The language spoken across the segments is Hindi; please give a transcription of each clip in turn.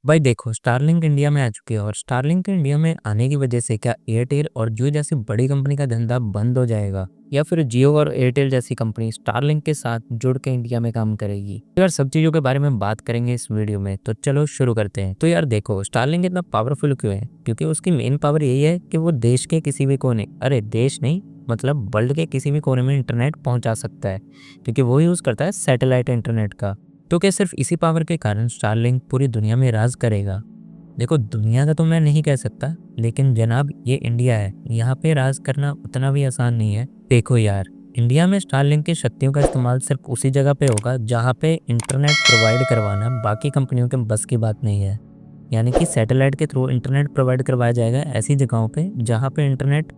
भाई देखो, स्टारलिंक इंडिया में आ चुकी है और स्टारलिंक इंडिया में आने की वजह से क्या एयरटेल और जियो जैसी बड़ी कंपनी का धंधा बंद हो जाएगा या फिर जियो और एयरटेल जैसी कंपनी स्टारलिंक के साथ जुड़ के इंडिया में काम करेगी? तो यार सब चीज़ों के बारे में बात करेंगे इस वीडियो में, तो चलो शुरू करते हैं। तो यार देखो, स्टारलिंक इतना पावरफुल क्यों है? क्योंकि उसकी मेन पावर यही है कि वो देश के किसी भी कोने, अरे देश नहीं मतलब वर्ल्ड के किसी भी कोने में इंटरनेट पहुंचा सकता है, क्योंकि वो यूज़ करता है सैटेलाइट इंटरनेट का। तो क्या सिर्फ इसी पावर के कारण स्टारलिंक पूरी दुनिया में राज करेगा? देखो, दुनिया का तो मैं नहीं कह सकता, लेकिन जनाब ये इंडिया है, यहाँ पे राज करना उतना भी आसान नहीं है। देखो यार, इंडिया में स्टारलिंक की शक्तियों का इस्तेमाल सिर्फ उसी जगह पे होगा जहाँ पे इंटरनेट प्रोवाइड करवाना बाकी कंपनियों के बस की बात नहीं है। यानी कि सैटेलाइट के थ्रू इंटरनेट प्रोवाइड करवाया जाएगा ऐसी जगहों पे जहाँ पे इंटरनेट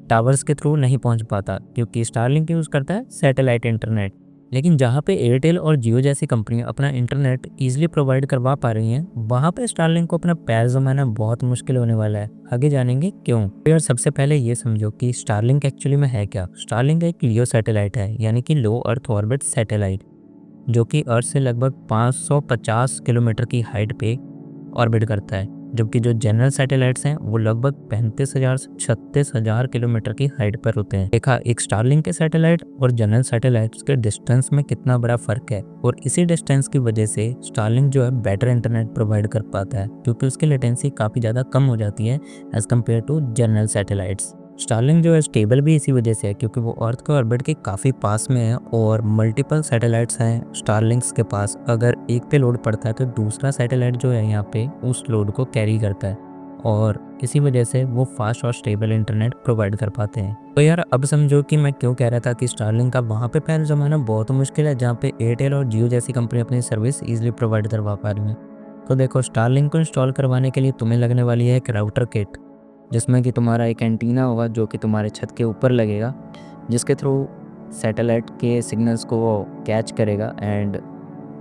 टावर्स के थ्रू नहीं पहुँच पाता, क्योंकि स्टारलिंक यूज़ करता है सैटेलाइट इंटरनेट। लेकिन जहाँ पे एयरटेल और जियो जैसी कंपनियां अपना इंटरनेट ईजिली प्रोवाइड करवा पा रही हैं, वहाँ पे स्टारलिंक को अपना पैर जमाना बहुत मुश्किल होने वाला है। आगे जानेंगे क्यों। तो यार सबसे पहले ये समझो कि स्टारलिंक एक्चुअली में है क्या। स्टारलिंक एक लियो सैटेलाइट है, यानी कि लो अर्थ ऑर्बिट सैटेलाइट, जो कि अर्थ से लगभग 550 किलोमीटर की हाइट पे ऑर्बिट करता है। जबकि जो जनरल सैटेलाइट्स हैं वो लगभग 35,000 से 36,000 किलोमीटर की हाइट पर होते हैं। देखा एक स्टारलिंक के सैटेलाइट और जनरल सैटेलाइट्स के डिस्टेंस में कितना बड़ा फर्क है, और इसी डिस्टेंस की वजह से स्टारलिंक जो है बेटर इंटरनेट प्रोवाइड कर पाता है, क्योंकि उसकी लेटेंसी काफ़ी ज़्यादा कम हो जाती है as compare to general satellites. Starlink जो है स्टेबल भी इसी वजह से है, क्योंकि वो अर्थ के ऑर्बिट के काफ़ी पास में है और मल्टीपल सैटेलाइट्स हैं स्टारलिंक्स के पास। अगर एक पे लोड पड़ता है तो दूसरा सैटेलाइट जो है यहाँ पे उस लोड को कैरी करता है, और इसी वजह से वो फास्ट और स्टेबल इंटरनेट प्रोवाइड कर पाते हैं। तो यार अब समझो कि मैं क्यों कह रहा था कि स्टारलिंक का वहाँ पे पैर जमाना बहुत मुश्किल है जहाँ पे एयरटेल और जियो जैसी कंपनी अपनी सर्विस ईजिली प्रोवाइड करवा पा रही है। तो देखो, स्टारलिंक को इंस्टॉल करवाने के लिए तुम्हें लगने वाली है एक राउटर किट, जिसमें कि तुम्हारा एक एंटीना होगा जो कि तुम्हारे छत के ऊपर लगेगा, जिसके थ्रू सैटेलाइट के सिग्नल्स को वो कैच करेगा। एंड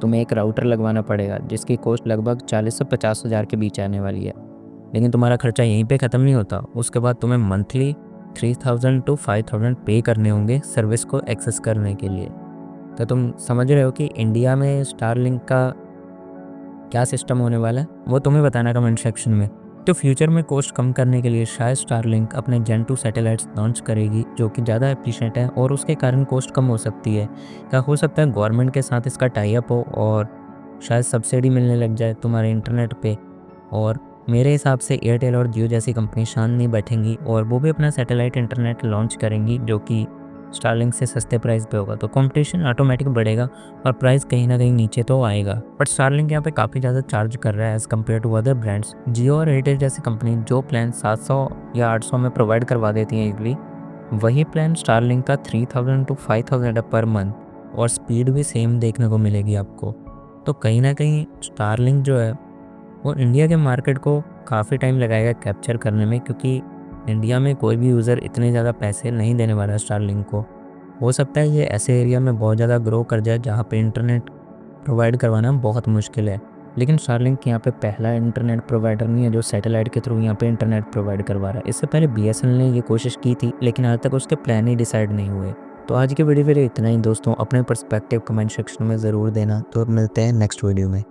तुम्हें एक राउटर लगवाना पड़ेगा जिसकी कॉस्ट लगभग 40 से 50 हज़ार के बीच आने वाली है। लेकिन तुम्हारा खर्चा यहीं पे ख़त्म नहीं होता, उसके बाद तुम्हें मंथली 3000 टू 5000 पे करने होंगे सर्विस को एक्सेस करने के लिए। तो तुम समझ रहे हो कि इंडिया में स्टारलिंक का क्या सिस्टम होने वाला है, वो तुम्हें बताना कमेंट सेक्शन में। तो फ्यूचर में कॉस्ट कम करने के लिए शायद स्टारलिंक अपने जेन 2 सैटेलाइट्स लॉन्च करेगी, जो कि ज़्यादा एफिशिएंट है और उसके कारण कॉस्ट कम हो सकती है। क्या हो सकता है गवर्नमेंट के साथ इसका टाई अप हो और शायद सब्सिडी मिलने लग जाए तुम्हारे इंटरनेट पे। और मेरे हिसाब से एयरटेल और जियो जैसी कंपनी शान नहीं बैठेंगी और वो भी अपना सैटेलाइट इंटरनेट लॉन्च करेंगी, जो कि स्टारलिंक से सस्ते प्राइस पे होगा। तो कंपटीशन ऑटोमेटिक बढ़ेगा और प्राइस कहीं ना कहीं नीचे तो आएगा। बट स्टारलिंक यहाँ पे काफ़ी ज़्यादा चार्ज कर रहा है as compare to other brands. Jio और एयरटेल जैसी कंपनी जो प्लान 700 या 800 में प्रोवाइड करवा देती हैं इजली, वही प्लान स्टारलिंक का 3000 टू 5000 है पर मंथ, और स्पीड भी सेम देखने को मिलेगी आपको। तो कहीं ना कहीं स्टारलिंक जो है वो इंडिया के मार्केट को काफ़ी टाइम लगाएगा कैप्चर करने में, क्योंकि इंडिया में कोई भी यूज़र इतने ज़्यादा पैसे नहीं देने वाला है स्टारलिंक को। हो सकता है ये ऐसे एरिया में बहुत ज़्यादा ग्रो कर जाए जहाँ पे इंटरनेट प्रोवाइड करवाना बहुत मुश्किल है। लेकिन स्टारलिंक यहाँ पे पहला इंटरनेट प्रोवाइडर नहीं है जो सैटेलाइट के थ्रू यहाँ पे इंटरनेट प्रोवाइड करवा रहा है। इससे पहले बीएसएनएल ने ये कोशिश की थी, लेकिन आज तक उसके प्लान ही डिसाइड नहीं हुए। तो आज की वीडियो के लिए इतना ही दोस्तों। अपने पर्सपेक्टिव कमेंट सेक्शन में ज़रूर देना। तो अब मिलते हैं नेक्स्ट वीडियो में।